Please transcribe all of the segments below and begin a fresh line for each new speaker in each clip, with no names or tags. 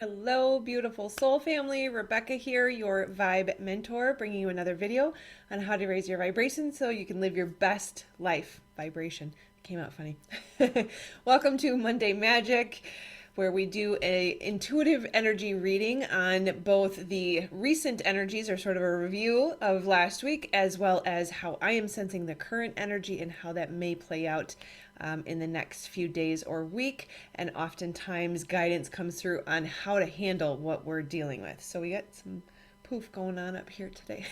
Hello, beautiful soul family. Rebecca here, your vibe mentor, bringing you another video on how to raise your vibration so you can live your best life. Vibration came out funny. Welcome to Monday Magic, where we do a intuitive energy reading on both the recent energies, or sort of a review of last week, as well as how I am sensing the current energy and how that may play out in the next few days or week. And oftentimes guidance comes through on how to handle what we're dealing with. So we got some poof going on up here today.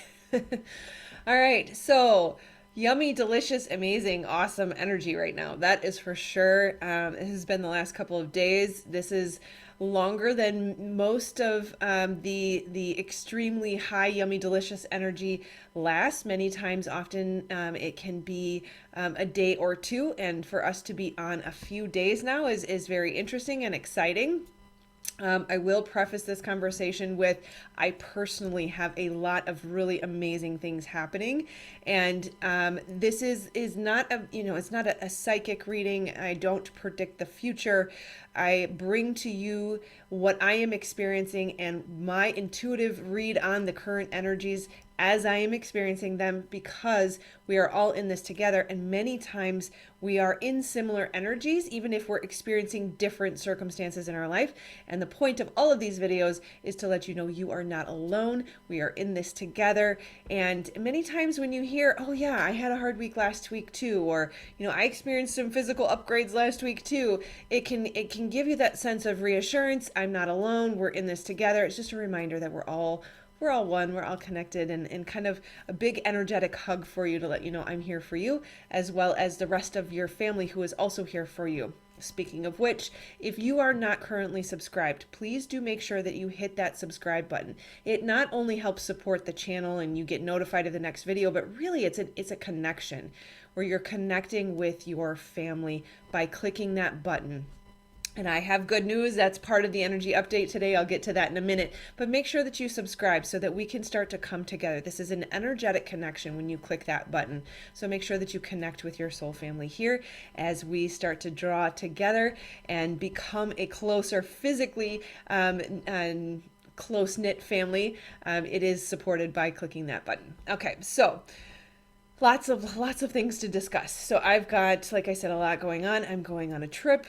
All right, so yummy, delicious, amazing, awesome energy right now. That is for sure. It has been the last couple of days. This is longer than most of the extremely high, yummy, delicious energy lasts. Many times, often it can be a day or two, and for us to be on a few days now is very interesting and exciting. I will preface this conversation with I personally have a lot of really amazing things happening, and this is not it's not a psychic reading. I don't predict the future. I bring to you what I am experiencing and my intuitive read on the current energies as I am experiencing them, because we are all in this together, and many times we are in similar energies even if we're experiencing different circumstances in our life. And the point of all of these videos is to let you know you are not alone. We are in this together. And many times when you hear, oh yeah, I had a hard week last week too, or I experienced some physical upgrades last week too, it can give you that sense of reassurance. I'm not alone. We're in this together. It's just a reminder that we're all one, we're all connected, and kind of a big energetic hug for you to let you know I'm here for you, as well as the rest of your family who is also here for you. Speaking of which, if you are not currently subscribed, please do make sure that you hit that subscribe button. It not only helps support the channel and you get notified of the next video, but really it's a connection where you're connecting with your family by clicking that button. And I have good news. That's part of the energy update today. I'll get to that in a minute. But make sure that you subscribe so that we can start to come together. This is an energetic connection when you click that button. So make sure that you connect with your soul family here as we start to draw together and become a closer physically and close-knit family. It is supported by clicking that button. Okay, so lots of things to discuss. So I've got, like I said, a lot going on. I'm going on a trip,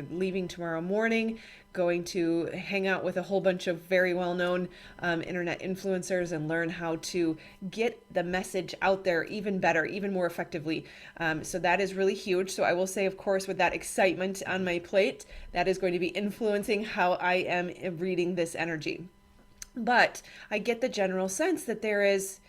leaving tomorrow morning, going to hang out with a whole bunch of very well-known internet influencers and learn how to get the message out there even better, even more effectively. So that is really huge. So I will say, of course, with that excitement on my plate, that is going to be influencing how I am reading this energy. But I get the general sense that there is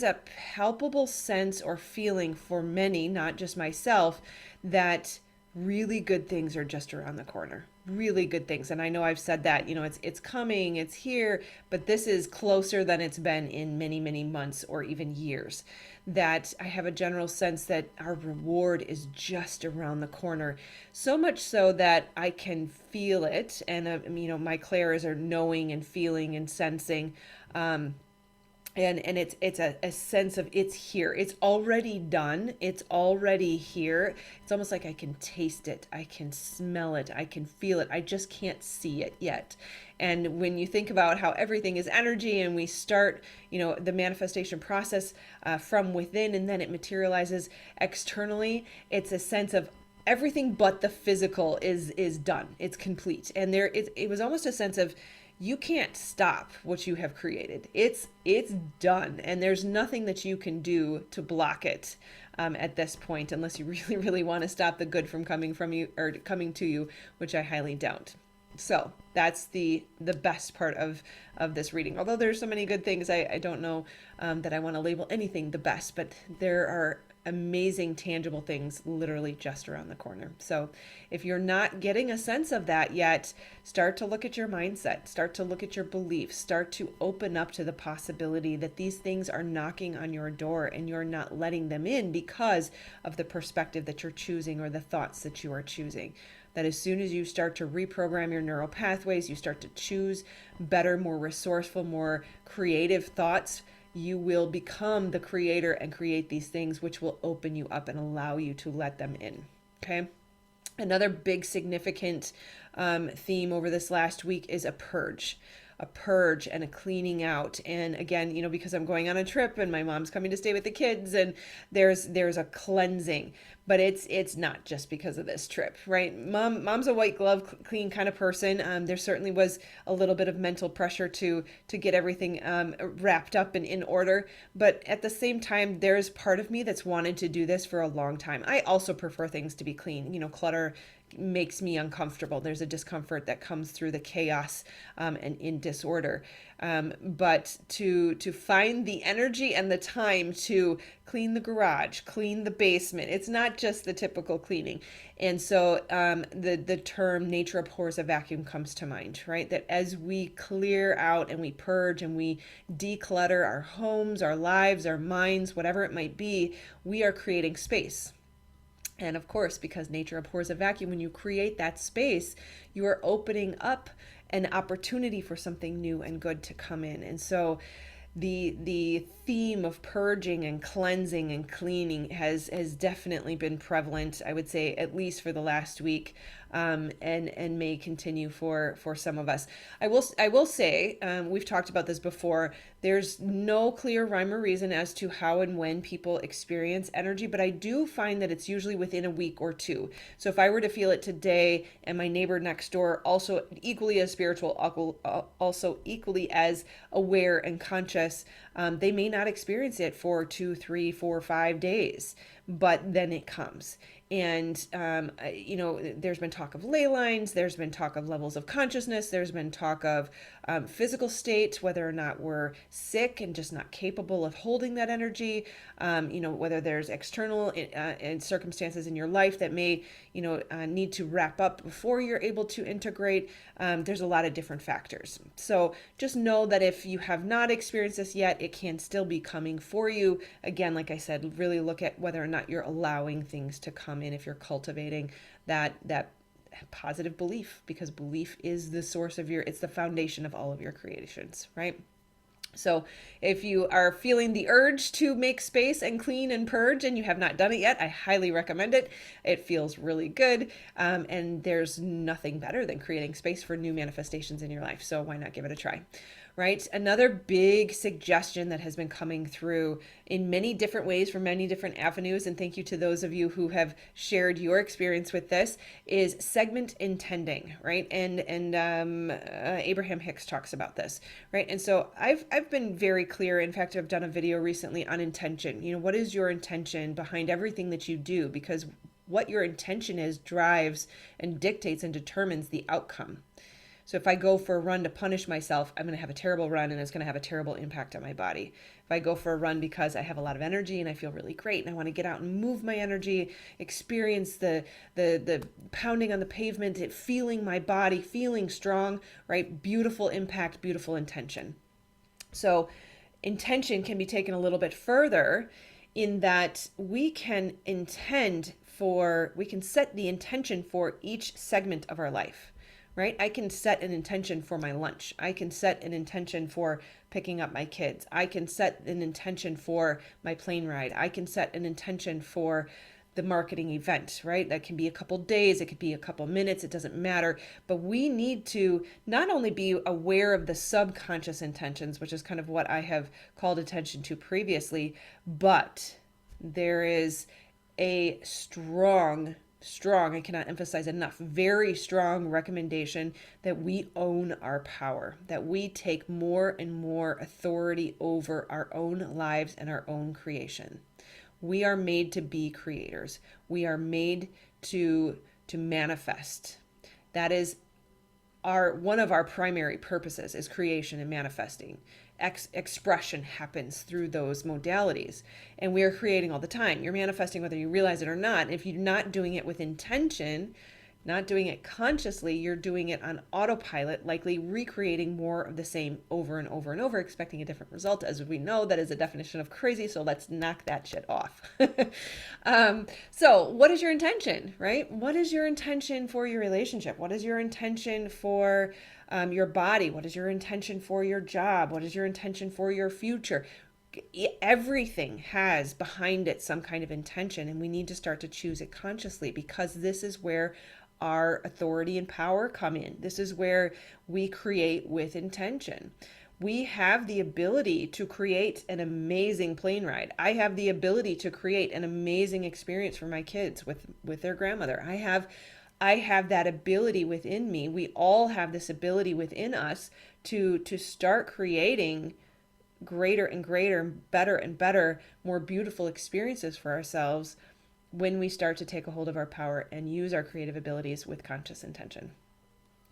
a palpable sense or feeling for many, not just myself, that really good things are just around the corner. Really good things. And I know I've said that, it's coming, it's here, but this is closer than it's been in many, many months or even years. That I have a general sense that our reward is just around the corner. So much so that I can feel it. And, my clairs are knowing and feeling and sensing. And it's a sense of it's here, it's already done, it's already here. It's almost like I can taste it, I can smell it, I can feel it, I just can't see it yet. And when you think about how everything is energy, and we start the manifestation process from within, and then it materializes externally, it's a sense of everything but the physical is done, it's complete. And it was almost a sense of you can't stop what you have created. It's done, and there's nothing that you can do to block it at this point, unless you really, really want to stop the good from coming from you or coming to you, which I highly doubt. So that's the best part of this reading. Although there's so many good things, I don't know that I want to label anything the best, but there are amazing tangible things literally just around the corner. So if you're not getting a sense of that yet, start to look at your mindset, start to look at your beliefs, start to open up to the possibility that these things are knocking on your door and you're not letting them in because of the perspective that you're choosing or the thoughts that you are choosing. That as soon as you start to reprogram your neural pathways, you start to choose better, more resourceful, more creative thoughts, you will become the creator and create these things which will open you up and allow you to let them in. Okay? Another big significant theme over this last week is a purge and a cleaning out. And again, because I'm going on a trip and my mom's coming to stay with the kids, and there's a cleansing, but it's not just because of this trip, right? Mom's a white glove clean kind of person. There certainly was a little bit of mental pressure to get everything wrapped up and in order, but at the same time, there's part of me that's wanted to do this for a long time. I also prefer things to be clean. Clutter makes me uncomfortable. There's a discomfort that comes through the chaos and in disorder. But to find the energy and the time to clean the garage, clean the basement, it's not just the typical cleaning. And so the term nature abhors a vacuum comes to mind, right? That as we clear out and we purge and we declutter our homes, our lives, our minds, whatever it might be, we are creating space. And of course, because nature abhors a vacuum, when you create that space, you are opening up an opportunity for something new and good to come in. And so the theme of purging and cleansing and cleaning has definitely been prevalent, I would say, at least for the last week, and may continue for some of us. I will say, we've talked about this before, there's no clear rhyme or reason as to how and when people experience energy, but I do find that it's usually within a week or two. So if I were to feel it today and my neighbor next door, also equally as spiritual, also equally as aware and conscious, they may not experience it for 2, 3, 4, 5 days, but then it comes. And, there's been talk of ley lines, there's been talk of levels of consciousness, there's been talk of physical state, whether or not we're sick and just not capable of holding that energy, whether there's external circumstances in your life that may, need to wrap up before you're able to integrate. There's a lot of different factors. So just know that if you have not experienced this yet, it can still be coming for you. Again, like I said, really look at whether or not you're allowing things to come in, if you're cultivating that positive belief, because belief is the source of it's the foundation of all of your creations, right? So if you are feeling the urge to make space and clean and purge and you have not done it yet, I highly recommend it. It feels really good. And there's nothing better than creating space for new manifestations in your life. So why not give it a try? Right? Another big suggestion that has been coming through in many different ways from many different avenues, and thank you to those of you who have shared your experience with this, is segment intending, right? And Abraham Hicks talks about this, right? And so I've been very clear. In fact, I've done a video recently on intention. What is your intention behind everything that you do? Because what your intention is drives and dictates and determines the outcome. So if I go for a run to punish myself, I'm going to have a terrible run and it's going to have a terrible impact on my body. If I go for a run because I have a lot of energy and I feel really great and I want to get out and move my energy, experience the pounding on the pavement, feeling my body, feeling strong, right? Beautiful impact, beautiful intention. So intention can be taken a little bit further in that we can set the intention for each segment of our life. Right? I can set an intention for my lunch. I can set an intention for picking up my kids. I can set an intention for my plane ride. I can set an intention for the marketing event, right? That can be a couple days. It could be a couple minutes. It doesn't matter. But we need to not only be aware of the subconscious intentions, which is kind of what I have called attention to previously, but there is a strong, I cannot emphasize enough, very strong recommendation that we own our power, that we take more and more authority over our own lives and our own creation. We are made to be creators. We are made to manifest. That is one of our primary purposes, is creation and manifesting. Expression happens through those modalities, and we are creating all the time. You're manifesting whether you realize it or not. If you're not doing it with intention, not doing it consciously, you're doing it on autopilot, likely recreating more of the same over and over and over, expecting a different result. As we know, that is a definition of crazy, so let's knock that shit off. So what is your intention, right? What is your intention for your relationship? What is your intention for your body? What is your intention for your job? What is your intention for your future? everything has behind it some kind of intention, and we need to start to choose it consciously, because this is where our authority and power come in. This is where we create with intention. We have the ability to create an amazing plane ride. I have the ability to create an amazing experience for my kids with their grandmother. I have that ability within me. We all have this ability within us to start creating greater and greater, better and better, more beautiful experiences for ourselves when we start to take a hold of our power and use our creative abilities with conscious intention.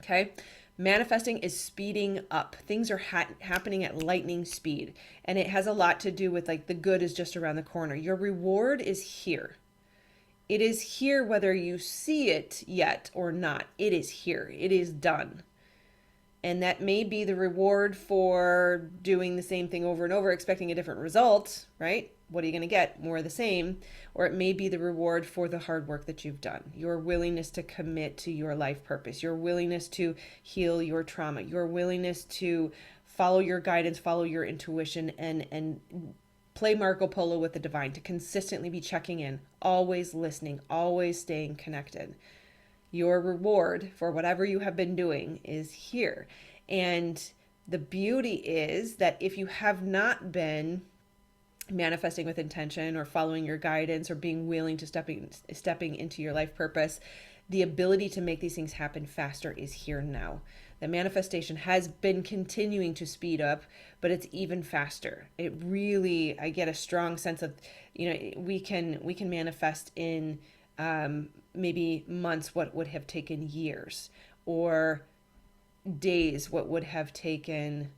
Okay? Manifesting is speeding up. Things are happening at lightning speed. And it has a lot to do with, like, the good is just around the corner. Your reward is here. It is here whether you see it yet or not. It is here. It is done. And that may be the reward for doing the same thing over and over, expecting a different result, right? What are you going to get? More of the same. Or it may be the reward for the hard work that you've done, your willingness to commit to your life purpose, your willingness to heal your trauma, your willingness to follow your guidance, follow your intuition, and play Marco Polo with the divine, to consistently be checking in, always listening, always staying connected. Your reward for whatever you have been doing is here. And the beauty is that if you have not been manifesting with intention or following your guidance or being willing to stepping into your life purpose, the ability to make these things happen faster is here now. The manifestation has been continuing to speed up, but it's even faster. It really, I get a strong sense of, we can manifest in maybe months what would have taken years, or days what would have taken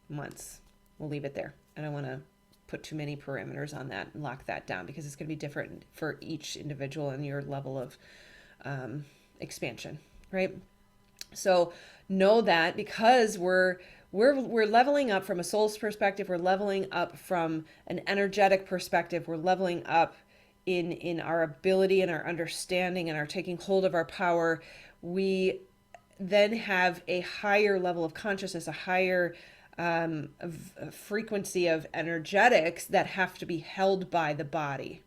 months. We'll leave it there. I don't want to put too many parameters on that and lock that down, because it's going to be different for each individual and your level of expansion, right? So know that because we're leveling up from a soul's perspective, we're leveling up from an energetic perspective, we're leveling up in our ability and our understanding and our taking hold of our power. We then have a higher level of consciousness, a higher frequency of energetics that have to be held by the body.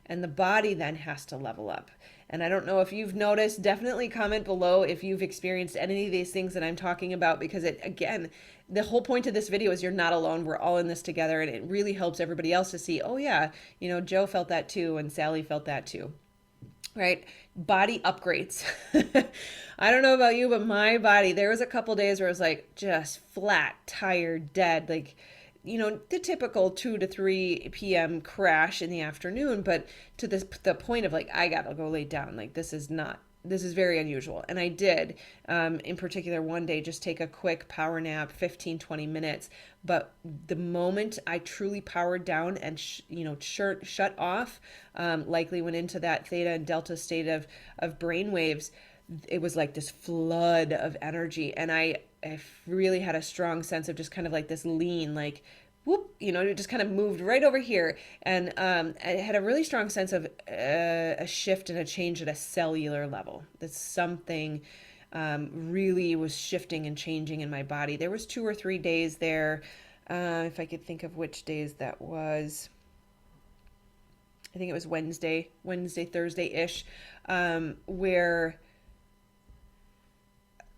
And the body then has to level up. And I don't know if you've noticed, definitely comment below if you've experienced any of these things that I'm talking about, because it, again, the whole point of this video is you're not alone. We're all in this together, and it really helps everybody else to see, oh yeah, Joe felt that too, and Sally felt that too, right? Body upgrades. I don't know about you, but my body, there was a couple days where I was like just flat, tired, dead, like, the typical 2 to 3 p.m. crash in the afternoon, but to the point of like, I gotta go lay down. Like, this is very unusual. And I did, in particular, one day, just take a quick power nap, 15-20 minutes. But the moment I truly powered down and, shut off, likely went into that theta and delta state of brain waves, it was like this flood of energy. And I really had a strong sense of just kind of like this lean, like, whoop, it just kind of moved right over here. And I had a really strong sense of a shift and a change at a cellular level. That something really was shifting and changing in my body. There was 2 or 3 days there, if I could think of which days that was. I think it was Wednesday, Thursday-ish, where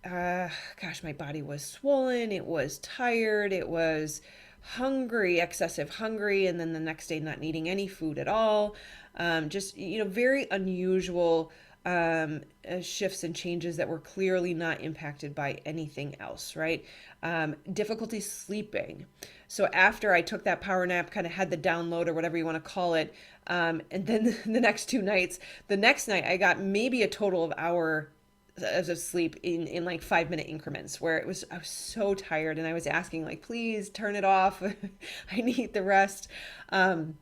my body was swollen, it was tired, it was hungry, excessive hungry, and then the next day not needing any food at all. Just, very unusual shifts and changes that were clearly not impacted by anything else, right? Difficulty sleeping. So after I took that power nap, kind of had the download or whatever you want to call it, and then the next night I got maybe a total of hour of sleep in like 5-minute increments, where I was so tired and I was asking, like, please turn it off. I need the rest. And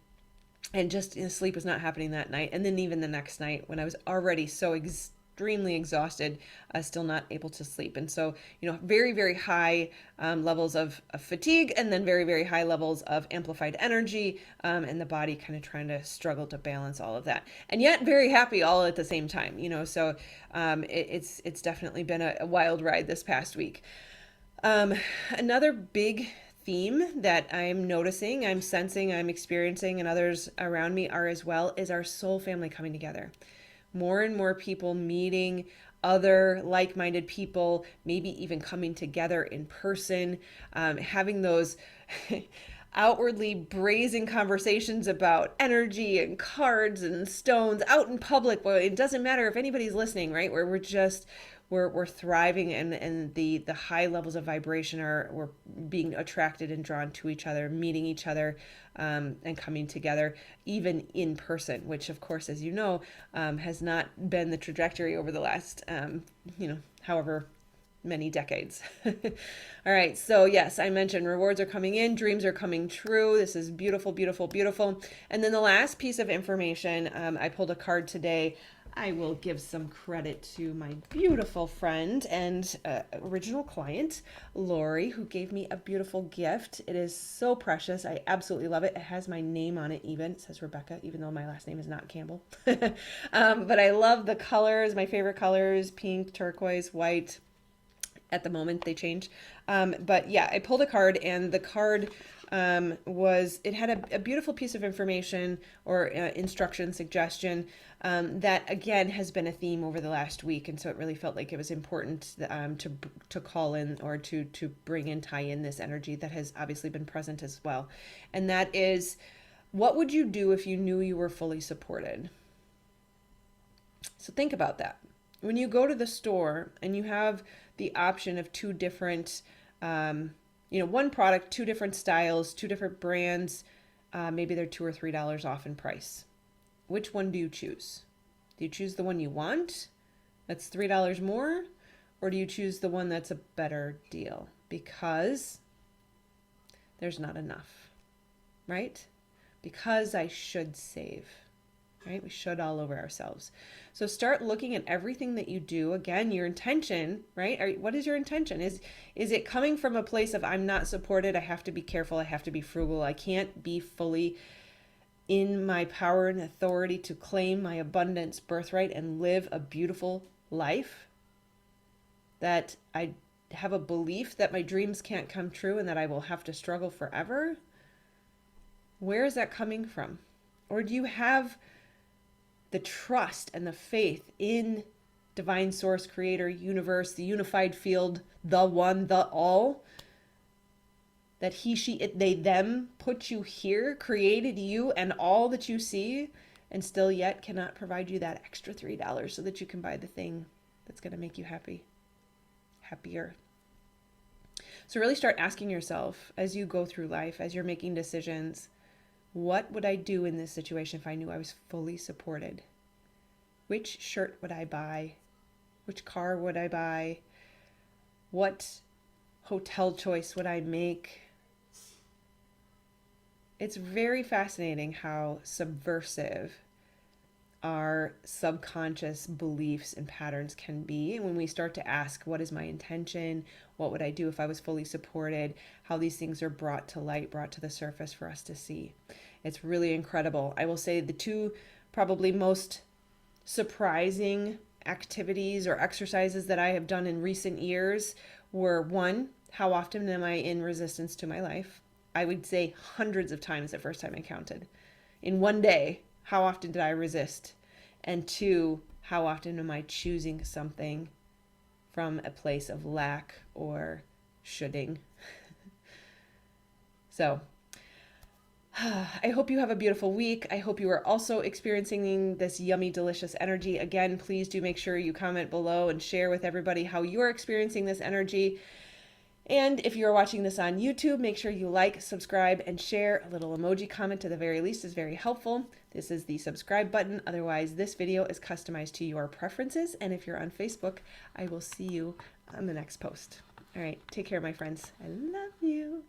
just sleep was not happening that night. And then even the next night when I was already so extremely exhausted, still not able to sleep. And so, very, very high levels of fatigue, and then very, very high levels of amplified energy, and the body kind of trying to struggle to balance all of that. And yet very happy all at the same time, so it's definitely been a wild ride this past week. Another big theme that I'm noticing, I'm sensing, I'm experiencing, and others around me are as well, is our soul family coming together. More and more people meeting other like-minded people, maybe even coming together in person, having those outwardly brazen conversations about energy and cards and stones out in public. Well, it doesn't matter if anybody's listening, right? Where we're thriving, and the high levels of vibration we're being attracted and drawn to each other, meeting each other, and coming together, even in person, which of course, as you know, has not been the trajectory over the last, however many decades. All right. So yes, I mentioned rewards are coming in, dreams are coming true. This is beautiful, beautiful, beautiful. And then the last piece of information, I pulled a card today. I will give some credit to my beautiful friend and original client, Lori, who gave me a beautiful gift. It is so precious. I absolutely love it. It has my name on it even. It says Rebecca, even though my last name is not Campbell. But I love the colors, my favorite colors, pink, turquoise, white. At the moment they change. But yeah, I pulled a card, and the card it had a beautiful piece of information or instruction, suggestion that again has been a theme over the last week. And so it really felt like it was important to call in, or to bring and tie in this energy that has obviously been present as well. And that is, what would you do if you knew you were fully supported? So think about that. When you go to the store and you have the option of two different, one product, two different styles, two different brands, maybe they're $2 or $3 off in price. Which one do you choose? Do you choose the one you want that's $3 more? Or do you choose the one that's a better deal? Because there's not enough, right? Because I should save. Right? We should all over ourselves. So start looking at everything that you do. Again, your intention, right? What is your intention? Is it coming from a place of, I'm not supported, I have to be careful, I have to be frugal, I can't be fully in my power and authority to claim my abundance birthright and live a beautiful life? That I have a belief that my dreams can't come true and that I will have to struggle forever? Where is that coming from? Or do you have the trust and the faith in divine source, creator, universe, the unified field, the one, the all, that he, she, it, they, them put you here, created you and all that you see, and still yet cannot provide you that extra $3 so that you can buy the thing that's going to make you happier. So really start asking yourself, as you go through life, as you're making decisions, what would I do in this situation if I knew I was fully supported? Which shirt would I buy? Which car would I buy? What hotel choice would I make? It's very fascinating how subversive our subconscious beliefs and patterns can be. And when we start to ask, what is my intention? What would I do if I was fully supported? How these things are brought to light, brought to the surface for us to see. It's really incredible. I will say the two probably most surprising activities or exercises that I have done in recent years were, one, how often am I in resistance to my life? I would say hundreds of times the first time I counted. In one day, how often did I resist? And two, how often am I choosing something from a place of lack or shoulding? So I hope you have a beautiful week. I hope you are also experiencing this yummy, delicious energy. Again, please do make sure you comment below and share with everybody how you're experiencing this energy. And if you're watching this on YouTube, make sure you like, subscribe, and share. A little emoji comment to the very least is very helpful. This is the subscribe button. Otherwise, this video is customized to your preferences. And if you're on Facebook, I will see you on the next post. All right, take care, my friends. I love you.